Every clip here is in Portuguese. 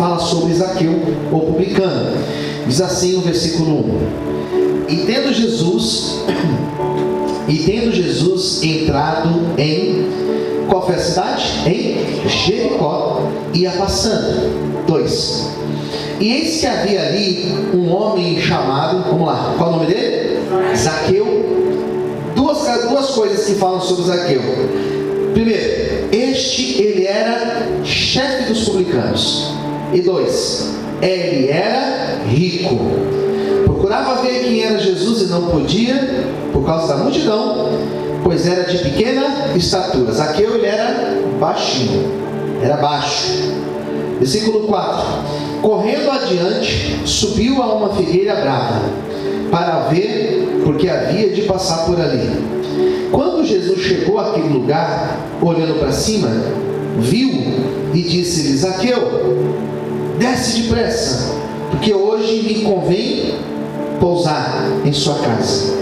fala sobre Zaqueu, o publicano. Diz assim o versículo 1: E tendo Jesus entrado em... Qual foi a cidade? Em Jericó, ia passando. 2: E eis que havia ali um homem chamado... Vamos lá, qual é o nome dele? Zaqueu. Duas coisas que falam sobre Zaqueu. Primeiro, ele era chefe dos publicanos. E 2, ele era rico. Procurava ver quem era Jesus e não podia, por causa da multidão, pois era de pequena estatura. Zaqueu, ele era baixinho, era baixo. Versículo 4: Correndo adiante, subiu a uma figueira brava, para ver, porque havia de passar por ali. Quando Jesus chegou àquele lugar, olhando para cima, viu e disse-lhe: Zaqueu, desce depressa, porque hoje me convém pousar em sua casa.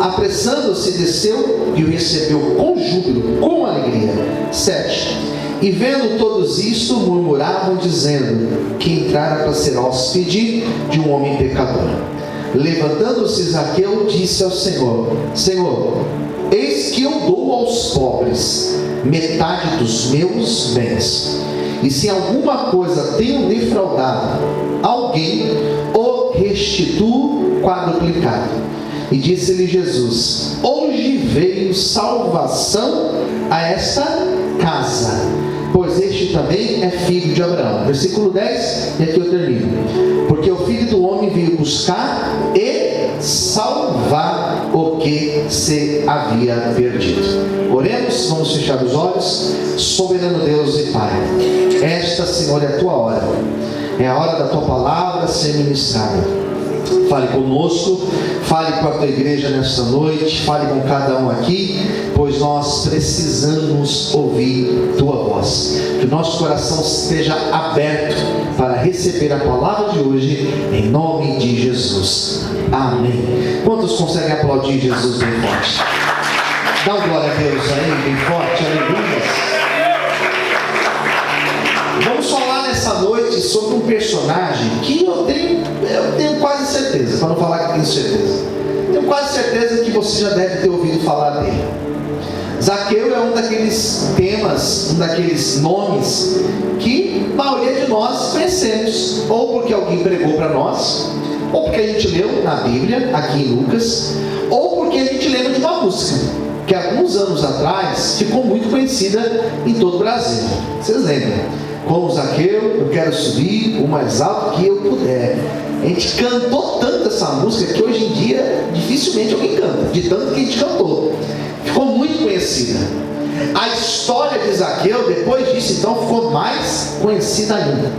Apressando-se, desceu e o recebeu com júbilo, com alegria. 7: E vendo todos isto, murmuravam, dizendo que entrara para ser hóspede de um homem pecador. Levantando-se Zaqueu, disse ao Senhor: Senhor, eis que eu dou aos pobres metade dos meus bens, e se alguma coisa tenho defraudado alguém, o restituo quadruplicado. E disse-lhe Jesus: Hoje veio salvação a esta casa, pois este também é filho de Abraão. Versículo 10, e aqui eu termino. Porque o Filho do Homem veio buscar e salvar o que se havia perdido. Oremos, vamos fechar os olhos. Soberano Deus e Pai, esta, Senhor, é a tua hora, é a hora da tua palavra ser ministrada. Fale conosco, fale com a tua igreja nesta noite, fale com cada um aqui, pois nós precisamos ouvir tua voz. Que o nosso coração esteja aberto para receber a palavra de hoje, em nome de Jesus. Amém. Quantos conseguem aplaudir Jesus bem forte? Dá uma glória a Deus aí, bem forte, aleluia. Vamos falar nessa noite sobre um personagem que eu tenho quase certeza, para não falar que tenho certeza, tenho quase certeza que você já deve ter ouvido falar dele. Zaqueu é um daqueles temas, um daqueles nomes que a maioria de nós conhecemos, ou porque alguém pregou para nós, ou porque a gente leu na Bíblia, aqui em Lucas, ou porque a gente lembra de uma música que alguns anos atrás ficou muito conhecida em todo o Brasil. Vocês lembram? Com Zaqueu, eu quero subir o mais alto que eu puder. A gente cantou tanto essa música que hoje em dia dificilmente alguém canta, de tanto que a gente cantou. Ficou muito conhecida. A história de Zaqueu, depois disso, então, ficou mais conhecida ainda.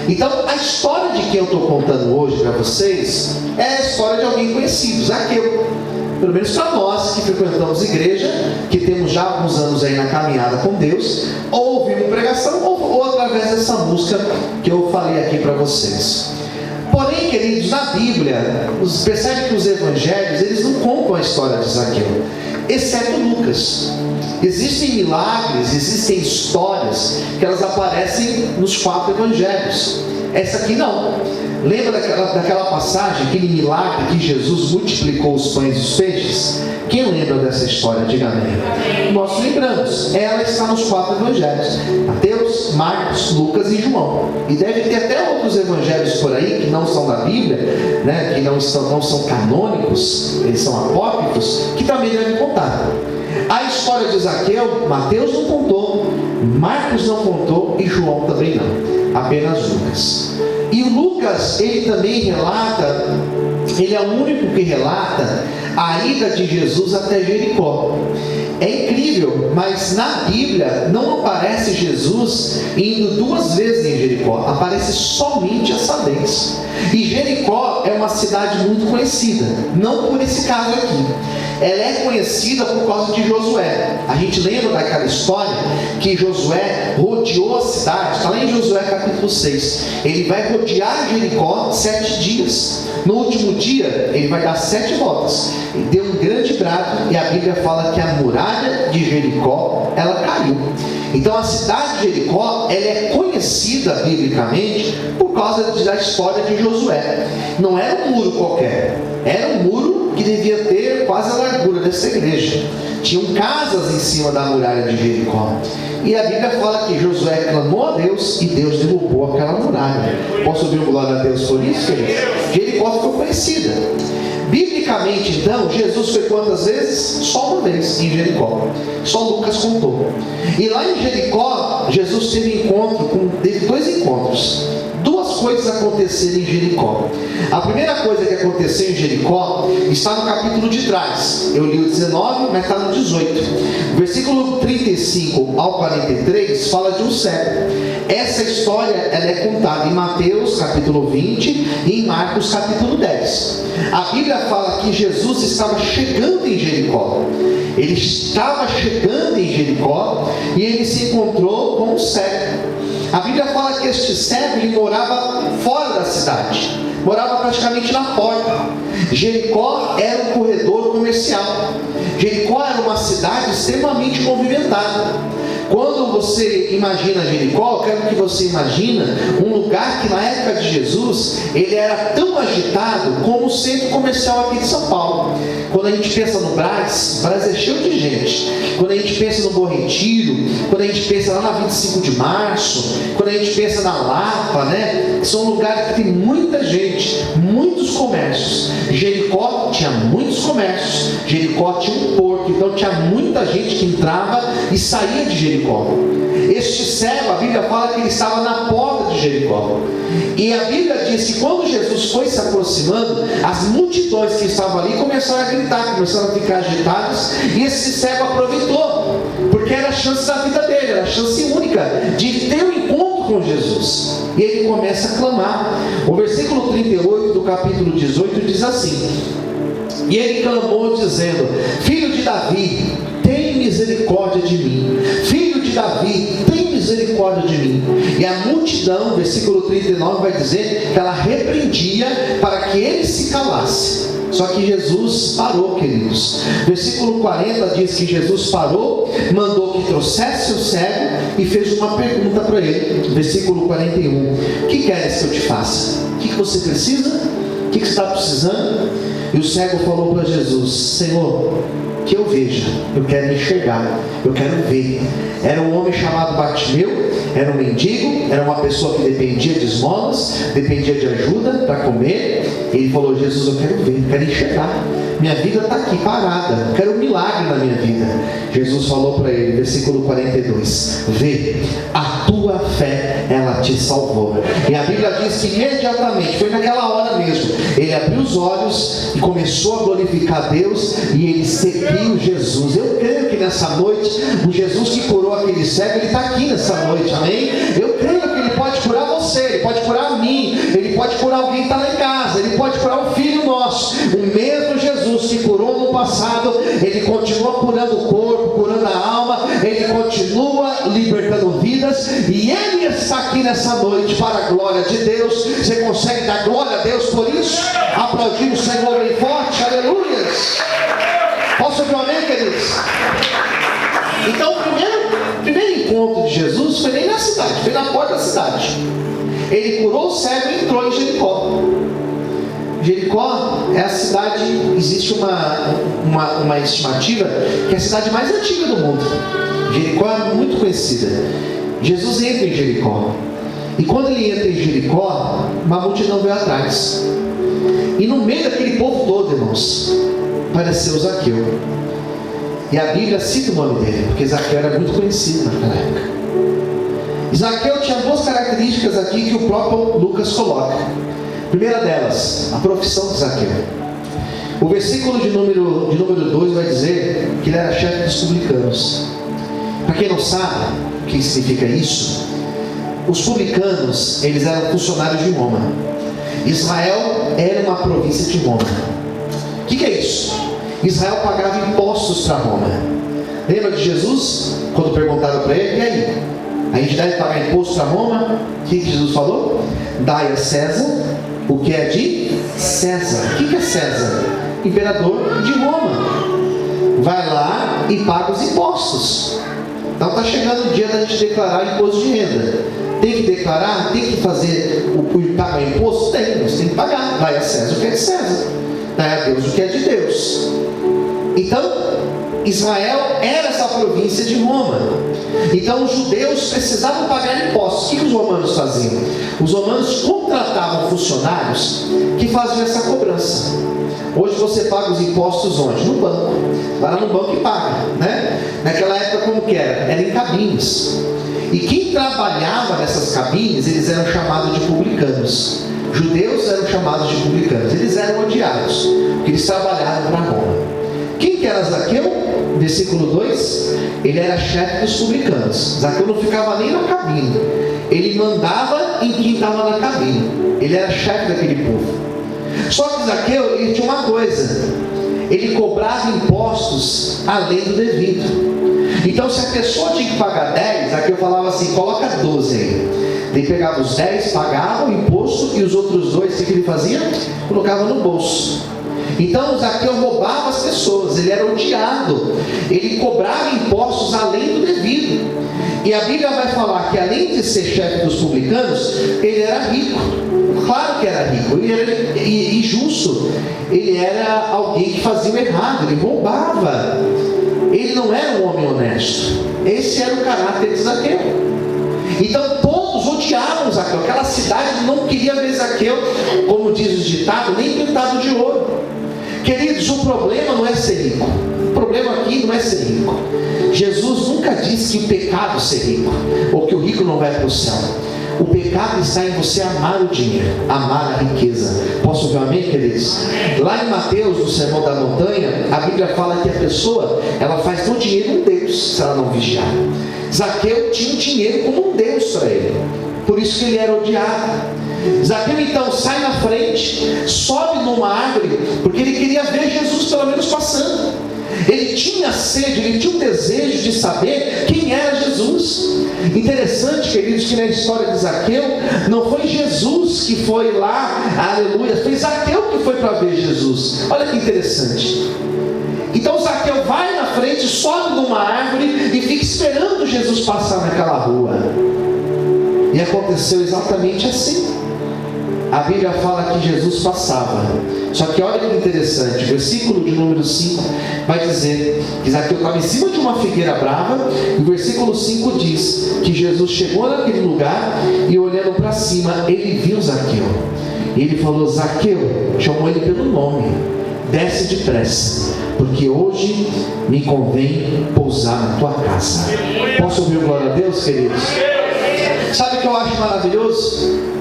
Então, a história de quem eu estou contando hoje para vocês é a história de alguém conhecido, Zaqueu. Pelo menos para nós que frequentamos igreja, que temos já alguns anos aí na caminhada com Deus, ou ouvimos pregação, ou através dessa música que eu falei aqui para vocês. Porém, queridos, na Bíblia, percebe que os evangelhos, eles não contam a história de Zaqueu, exceto Lucas. Existem milagres, existem histórias que elas aparecem nos 4 evangelhos. Essa aqui não. Lembra daquela passagem, aquele milagre que Jesus multiplicou os pães e os peixes? Quem lembra dessa história? Diga amém. Nós lembramos. Ela está nos 4 evangelhos: Mateus, Marcos, Lucas e João. E deve ter até outros evangelhos por aí que não são da Bíblia, né? Que não são canônicos, eles são apócrifos, que também devem contar. A história de Zaqueu, Mateus não contou, Marcos não contou e João também não. Apenas Lucas. E o Lucas, ele também relata, ele é o único que relata a ida de Jesus até Jericó. É incrível, mas na Bíblia não aparece Jesus indo 2 vezes em Jericó, aparece somente essa vez. E Jericó é uma cidade muito conhecida, não por esse caso aqui. Ela é conhecida por causa de Josué. A gente lembra daquela história que Josué rodeou a cidade. Está lá em Josué capítulo 6. Ele vai rodear Jericó 7 dias. No último dia, ele vai dar 7 voltas. Ele deu um grande brado, e a Bíblia fala que a muralha de Jericó, ela caiu. Então a cidade de Jericó, ela é conhecida biblicamente por causa da história de Josué. Não era um muro qualquer, era um muro que devia ter quase a largura dessa igreja. Tinham casas em cima da muralha de Jericó. E a Bíblia fala que Josué clamou a Deus e Deus derrubou aquela muralha. Posso ouvir um glória a Deus por isso, queridos? Jericó ficou conhecida. Biblicamente, então, Jesus foi quantas vezes? Só uma vez em Jericó. Só Lucas contou. E lá em Jericó, Jesus teve 2 encontros. 2 coisas aconteceram em Jericó. A primeira coisa que aconteceu em Jericó está no capítulo de trás. Eu li o 19, mas está no 18. Versículo 35 ao 43 fala de um cego. Essa história ela é contada em Mateus capítulo 20 e em Marcos capítulo 10. A Bíblia fala que Jesus estava chegando em Jericó. Ele estava chegando em Jericó e ele se encontrou com um cego. A Bíblia fala que este cego ele morava fora da cidade, morava praticamente na porta. Jericó era um corredor comercial. Jericó era uma cidade extremamente movimentada. Quando você imagina Jericó, eu quero que você imagine um lugar que na época de Jesus, ele era tão agitado como o centro comercial aqui de São Paulo. Quando a gente pensa no Brás é cheio de gente. Quando a gente pensa no Bom Retiro, quando a gente pensa lá na 25 de março, quando a gente pensa na Lapa, né? São lugares que tem muita gente, muitos comércios. Jericó tinha muitos comércios, Jericó tinha um porto, então tinha muita gente que entrava e saía de Jericó. Este cego, a Bíblia fala que ele estava na porta de Jericó. E a Bíblia diz que quando Jesus foi se aproximando, as multidões que estavam ali começaram a gritar, começaram a ficar agitadas, e esse cego aproveitou, porque era a chance da vida dele, era a chance única de ter um encontro com Jesus. E ele começa a clamar. O versículo 38 do capítulo 18 diz assim: e ele clamou dizendo: Filho de Davi, tem misericórdia de mim. Filho de Davi, tem misericórdia de mim. E a multidão, versículo 39 vai dizer que ela repreendia para que ele se calasse. Só que Jesus parou, queridos. Versículo 40 diz que Jesus parou, mandou que trouxesse o cego e fez uma pergunta para ele. Versículo 41: o que queres que eu te faça? O que você precisa? O que você está precisando? E o cego falou para Jesus: Senhor, que eu veja, eu quero enxergar, eu quero ver. Era um homem chamado Bartimeu, era um mendigo, era uma pessoa que dependia de esmolas, dependia de ajuda para comer. Ele falou: Jesus, eu quero ver, eu quero enxergar. Minha vida está aqui parada, eu quero um milagre na minha vida. Jesus falou para ele, versículo 42: vê, a tua fé, ela te salvou. E a Bíblia diz que imediatamente, foi naquela hora mesmo, ele abriu os olhos e começou a glorificar Deus, e ele seguiu Jesus. Eu creio que nessa noite, o Jesus que curou aquele cego, ele está aqui nessa noite, amém? Eu creio que ele pode curar você, ele pode curar a mim, ele pode curar alguém que está lá em casa, ele pode curar um filho nosso. O mesmo Jesus que curou no passado, ele continua curando o corpo, curando a alma, ele continua libertando vidas, e ele está aqui nessa noite para a glória de Deus. Você consegue dar glória a Deus por isso? Aplaudir o Senhor bem forte, aleluias. Posso ouvir um amém, queridos? Então o primeiro encontro de Jesus foi nem na cidade, foi na porta da cidade. Ele curou o cego e entrou em Jericó. Jericó é a cidade, existe uma estimativa que é a cidade mais antiga do mundo. Jericó é muito conhecida. Jesus entra em Jericó, e quando ele entra em Jericó, uma multidão veio atrás, e no meio daquele povo todo, irmãos, apareceu Zaqueu. E a Bíblia cita o nome dele, porque Zaqueu era muito conhecido naquela época. Zaqueu tinha 2 características aqui que o próprio Lucas coloca. Primeira delas, a profissão de Zaqueu. O versículo de número 2 vai dizer que ele era chefe dos publicanos. Para quem não sabe o que significa isso, os publicanos, eles eram funcionários de Roma. Israel era uma província de Roma. O que é isso? Israel pagava impostos para Roma. Lembra de Jesus? Quando perguntaram para ele, e aí? A gente deve pagar imposto para Roma? O que Jesus falou? Dai a César o que é de César. O que é César? Imperador de Roma. Vai lá e paga os impostos. Então está chegando o dia da gente declarar imposto de renda. Tem que declarar? Tem que fazer pagar imposto? Tem, mas tem que pagar. Dai a César o que é de César. Dai a Deus o que é de Deus. Então, Israel era essa província de Roma. Então os judeus precisavam pagar impostos. O que os romanos faziam? Os romanos contratavam funcionários que faziam essa cobrança. Hoje você paga os impostos onde? No banco. Vai lá no banco e paga, né? Naquela época como que era? Era em cabines. E quem trabalhava nessas cabines, eles eram chamados de publicanos. Judeus eram chamados de publicanos. Eles eram odiados, porque eles trabalhavam para Roma. Quem que era Zaqueu? Versículo 2, ele era chefe dos publicanos. Zaqueu não ficava nem na cabine, ele mandava em quem estava na cabine. Ele era chefe daquele povo. Só que Zaqueu, ele tinha uma coisa: ele cobrava impostos além do devido. Então se a pessoa tinha que pagar 10, Zaqueu falava assim, coloca 12 aí. Ele pegava os 10, pagava o imposto, e os outros 2, o que ele fazia? Colocava no bolso. Então Zaqueu roubava as pessoas, ele era odiado, ele cobrava impostos além do devido. E a Bíblia vai falar que além de ser chefe dos publicanos, ele era rico. Claro que era rico, ele era injusto, ele era alguém que fazia o errado, ele roubava. Ele não era um homem honesto. Esse era o caráter de Zaqueu. Então todos odiavam Zaqueu. Aquela cidade não queria ver Zaqueu, como diz o ditado, nem pintado de ouro. Queridos, o problema não é ser rico. O problema aqui não é ser rico. Jesus nunca disse que o pecado é ser rico, ou que o rico não vai para o céu. O pecado está em você amar o dinheiro, amar a riqueza. Posso ouvir um amém, queridos? Lá em Mateus, no Sermão da Montanha, a Bíblia fala que a pessoa, ela faz do dinheiro um Deus, se ela não vigiar. Zaqueu tinha o dinheiro como um Deus para ele, por isso que ele era odiado. Zaqueu então sai na frente, sobe numa árvore, porque ele queria ver Jesus pelo menos passando. Ele tinha sede, ele tinha um desejo de saber quem era Jesus. Interessante, queridos, que na história de Zaqueu, não foi Jesus que foi lá, aleluia, foi Zaqueu que foi para ver Jesus. Olha que interessante. Então Zaqueu vai na frente, sobe numa árvore e fica esperando Jesus passar naquela rua. E aconteceu exatamente assim. A Bíblia fala que Jesus passava. Só que olha que interessante, o versículo de número 5 vai dizer que Zaqueu estava em cima de uma figueira brava. E o versículo 5 diz que Jesus chegou naquele lugar e olhando para cima, ele viu Zaqueu. E ele falou, Zaqueu, chamou ele pelo nome, desce depressa, porque hoje me convém pousar na tua casa. Posso ouvir glória a Deus, queridos? Sabe o que eu acho maravilhoso?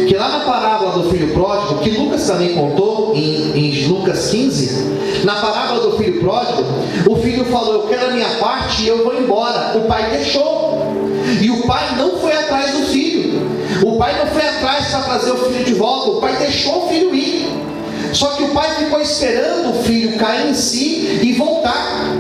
Que lá na parábola do filho pródigo, que Lucas também contou em Lucas 15, na parábola do filho pródigo, o filho falou, eu quero a minha parte e eu vou embora. O pai deixou, e o pai não foi atrás do filho. O pai não foi atrás para trazer o filho de volta. O pai deixou o filho ir. Só que o pai ficou esperando o filho cair em si e voltar.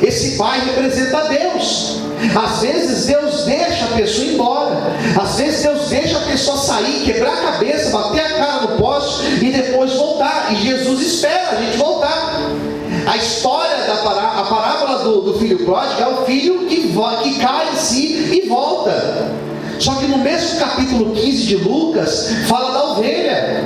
Esse pai representa Deus. Às vezes Deus deixa a pessoa ir embora. Às vezes Deus deixa a pessoa sair, quebrar a cabeça, bater a cara no poste e depois voltar. E Jesus espera a gente voltar. A história a parábola do filho pródigo é o filho que cai em si e volta. Só que no mesmo capítulo 15 de Lucas fala da ovelha.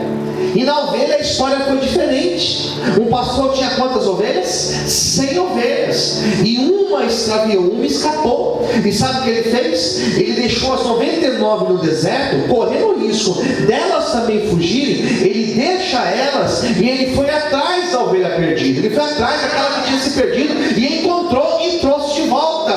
E na ovelha a história foi diferente. Um pastor tinha quantas ovelhas? 100 ovelhas. E uma extraviou, uma escapou. E sabe o que ele fez? Ele deixou as 99 no deserto, correndo o risco delas também fugirem. Ele deixa elas e ele foi atrás da ovelha perdida. Ele foi atrás daquela que tinha se perdido e encontrou e trouxe de volta.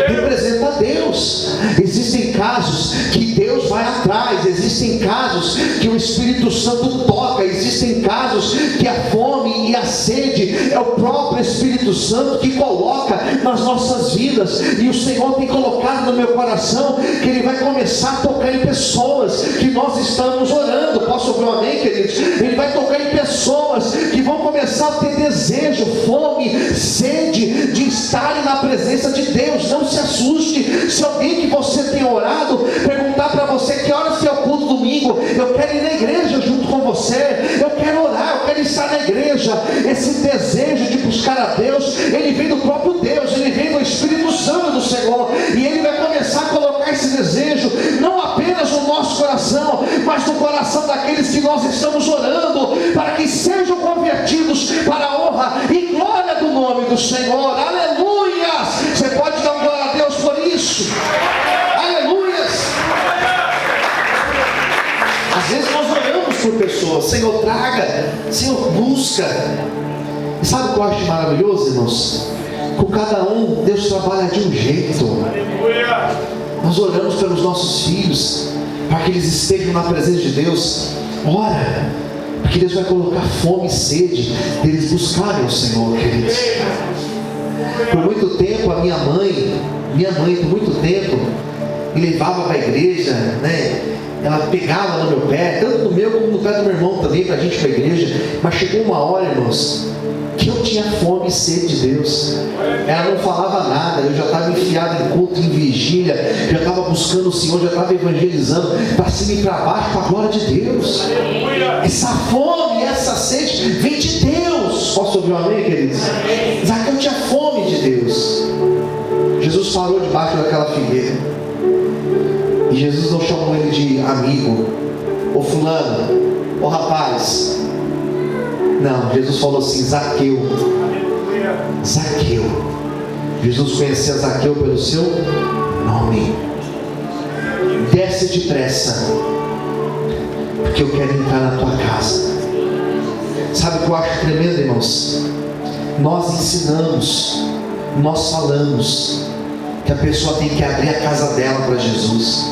Representa Deus. Existem casos que Deus vai atrás. Existem existem casos que o Espírito Santo toca, existem casos que a fome e a sede é o próprio Espírito Santo que coloca nas nossas vidas, e o Senhor tem colocado no meu coração que Ele vai começar a tocar em pessoas que nós estamos orando. Posso ouvir um amém, queridos? Ele vai tocar em pessoas que vão começar a ter desejo, fome, sede de estarem na presença de Deus. Não se assuste se alguém que você tem orado perguntar para você que horas é o culto domingo. Eu quero ir na igreja junto com você, eu quero orar, eu quero estar na igreja. Esse desejo de buscar a Deus, ele vem do próprio Deus, ele vem do Espírito Santo do Senhor, e Ele vai começar a colocar esse desejo não apenas no nosso coração, mas no coração daqueles que nós estamos orando, para que sejam convertidos para a honra e glória do nome do Senhor. Aleluia! Você pode dar glória a Deus por isso? Aleluias! Às vezes nós oramos por pessoas, Senhor traga, Senhor busca. E sabe o que eu acho maravilhoso, irmãos? Com cada um, Deus trabalha de um jeito. Nós oramos pelos nossos filhos, para que eles estejam na presença de Deus. Ora, porque Deus vai colocar fome e sede deles buscarem o Senhor, queridos. Por muito tempo, a minha mãe, por muito tempo, me levava para a igreja, né? Ela pegava no meu pé, tanto no meu como no pé do meu irmão também, para a gente ir para a igreja. Mas chegou uma hora, irmãos, que eu tinha fome e sede de Deus. Ela não falava nada, eu já estava enfiado em culto, em vigília, já estava buscando o Senhor, já estava evangelizando para cima e para baixo, para a glória de Deus. Essa fome, essa sede vem de Deus. Posso ouvir um amém, queridos? Zaqueu tinha fome de Deus. Jesus parou debaixo daquela figueira, e Jesus não chamou ele de amigo, ou fulano, ou rapaz. Não, Jesus falou assim: Zaqueu. Zaqueu. Jesus conhecia Zaqueu pelo seu nome. Desce depressa, porque eu quero entrar na tua casa. Sabe o que eu acho tremendo, irmãos? Nós ensinamos, nós falamos que a pessoa tem que abrir a casa dela para Jesus.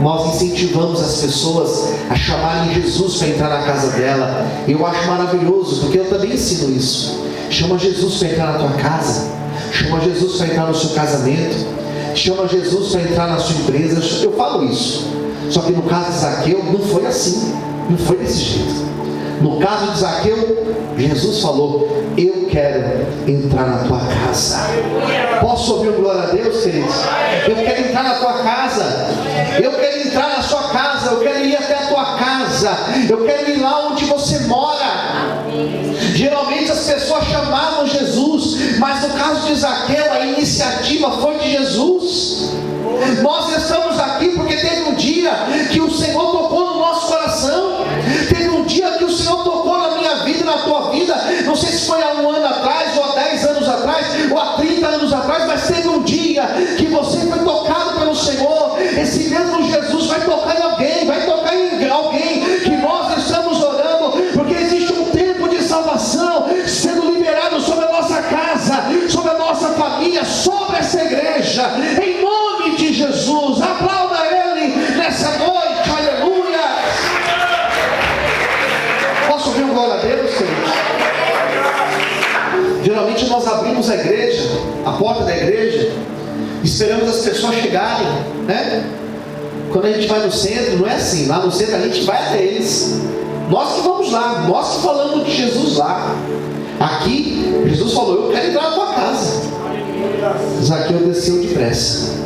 Nós incentivamos as pessoas a chamarem Jesus para entrar na casa dela. Eu acho maravilhoso, porque eu também ensino isso. Chama Jesus para entrar na tua casa, chama Jesus para entrar no seu casamento, chama Jesus para entrar na sua empresa. Eu falo isso. Só que no caso de Zaqueu não foi assim, não foi desse jeito. No caso de Zaqueu, Jesus falou: eu quero entrar na tua casa. Posso ouvir glória a Deus, queridos? Eu quero entrar na tua casa, eu quero entrar na sua casa, eu quero ir até a tua casa, eu quero ir lá onde você mora. Geralmente as pessoas chamavam Jesus, mas no caso de Zaqueu, a iniciativa foi de Jesus. Nós estamos aqui porque teve um dia que o Senhor tocou no nosso coração. Teve um dia que o Senhor tocou na minha vida e na tua vida. Não sei se foi há 1 ano atrás, ou há 10 anos atrás, ou há 30 anos atrás, mas teve um dia que você foi tocado pelo Senhor. Esse mesmo Jesus vai tocar em alguém, vai tocar em alguém que nós estamos orando, porque existe um tempo de salvação sendo liberado sobre a nossa casa, sobre a nossa família, sobre essa igreja, em nome de Jesus. Aplauda Ele nessa noite, aleluia. Posso ouvir um glória a Deus, queridos? Geralmente nós abrimos a igreja, a porta da igreja, esperamos as pessoas chegarem, né? Quando a gente vai no centro, não é assim. Lá no centro a gente vai até eles, nós que vamos lá, nós que falamos de Jesus lá. Aqui, Jesus falou: eu quero entrar na tua casa. Zaqueu desceu depressa.